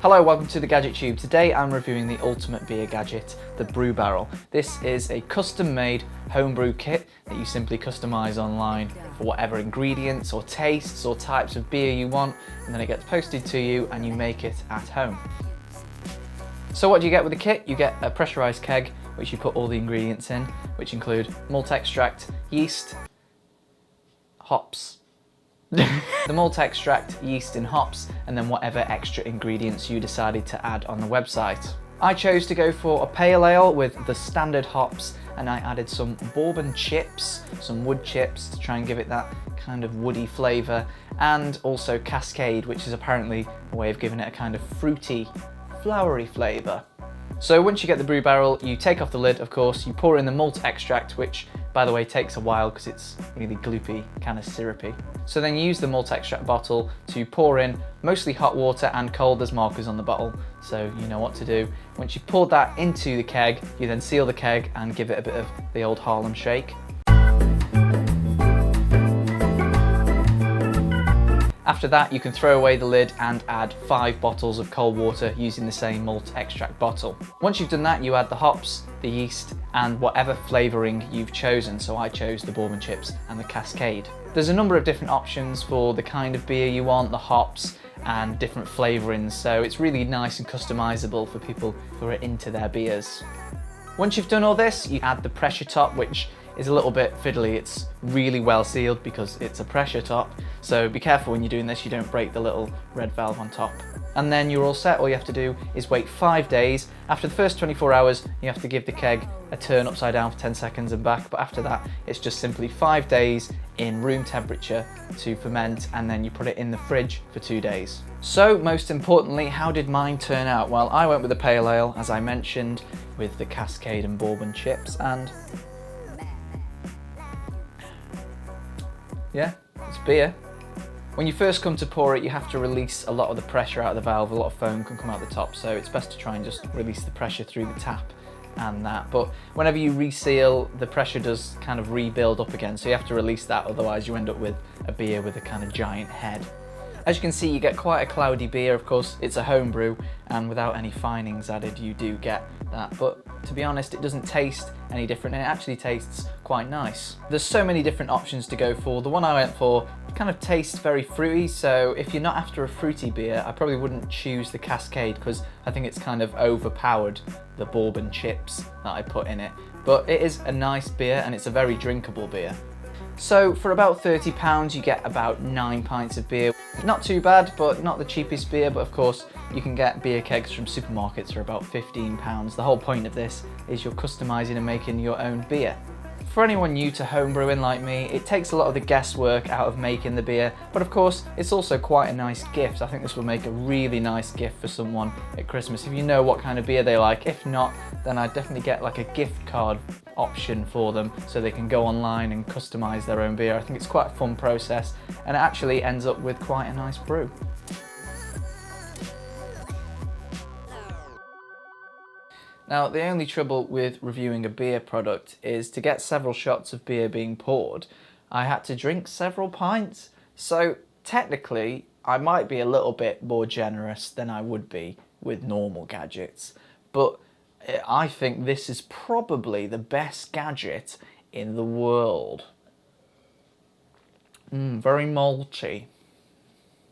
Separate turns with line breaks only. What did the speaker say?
Hello, welcome to the Gadget Tube. Today I'm reviewing the ultimate beer gadget, the Brew Barrel. This is a custom-made homebrew kit that you simply customize online for whatever ingredients or tastes or types of beer you want, and then it gets posted to you and you make it at home. So what do you get with the kit? You get a pressurized keg, which you put all the ingredients in, which include malt extract, yeast, hops. The malt extract, yeast and hops, and then whatever extra ingredients you decided to add on the website. I chose to go for a pale ale with the standard hops, and I added some bourbon chips, some wood chips to try and give it that kind of woody flavour, and also Cascade, which is apparently a way of giving it a kind of fruity, flowery flavour. So once you get the Brew Barrel, you take off the lid, of course, you pour in the malt extract, which by the way takes a while because it's really gloopy, kind of syrupy. So then you use the malt extract bottle to pour in mostly hot water and cold, there's markers on the bottle, so you know what to do. Once you've poured that into the keg, you then seal the keg and give it a bit of the old Harlem shake. After that, you can throw away the lid and add 5 bottles of cold water using the same malt extract bottle. Once you've done that, you add the hops, the yeast, and whatever flavouring you've chosen. So I chose the bourbon chips and the Cascade. There's a number of different options for the kind of beer you want, the hops, and different flavourings. So it's really nice and customisable for people who are into their beers. Once you've done all this, you add the pressure top, which is a little bit fiddly. It's really well sealed because it's a pressure top, so be careful when you're doing this you don't break the little red valve on top. And then you're all set. All you have to do is wait 5 days. After the first 24 hours you have to give the keg a turn upside down for 10 seconds and back, but after that it's just simply 5 days in room temperature to ferment, and then you put it in the fridge for 2 days. So most importantly, how did mine turn out? Well, I went with a pale ale, as I mentioned, with the Cascade and bourbon chips, and yeah, it's beer. When you first come to pour it, you have to release a lot of the pressure out of the valve. A lot of foam can come out the top, so it's best to try and just release the pressure through the tap and that. But whenever you reseal, the pressure does kind of rebuild up again, so you have to release that, otherwise you end up with a beer with a kind of giant head. As you can see, you get quite a cloudy beer. Of course, it's a home brew, and without any finings added, you do get that. But to be honest, it doesn't taste any different, and it actually tastes quite nice. There's so many different options to go for. The one I went for kind of tastes very fruity, so if you're not after a fruity beer, I probably wouldn't choose the Cascade because I think it's kind of overpowered the bourbon chips that I put in it. But it is a nice beer, and it's a very drinkable beer. So for about £30 you get about 9 pints of beer. Not too bad, but not the cheapest beer, but of course you can get beer kegs from supermarkets for about £15. The whole point of this is you're customising and making your own beer. For anyone new to homebrewing like me, it takes a lot of the guesswork out of making the beer, but of course it's also quite a nice gift. I think this will make a really nice gift for someone at Christmas if you know what kind of beer they like. If not, then I'd definitely get like a gift card option for them so they can go online and customise their own beer. I think it's quite a fun process, and it actually ends up with quite a nice brew. Now, the only trouble with reviewing a beer product is to get several shots of beer being poured, I had to drink several pints. So technically, I might be a little bit more generous than I would be with normal gadgets, but I think this is probably the best gadget in the world. Very malty.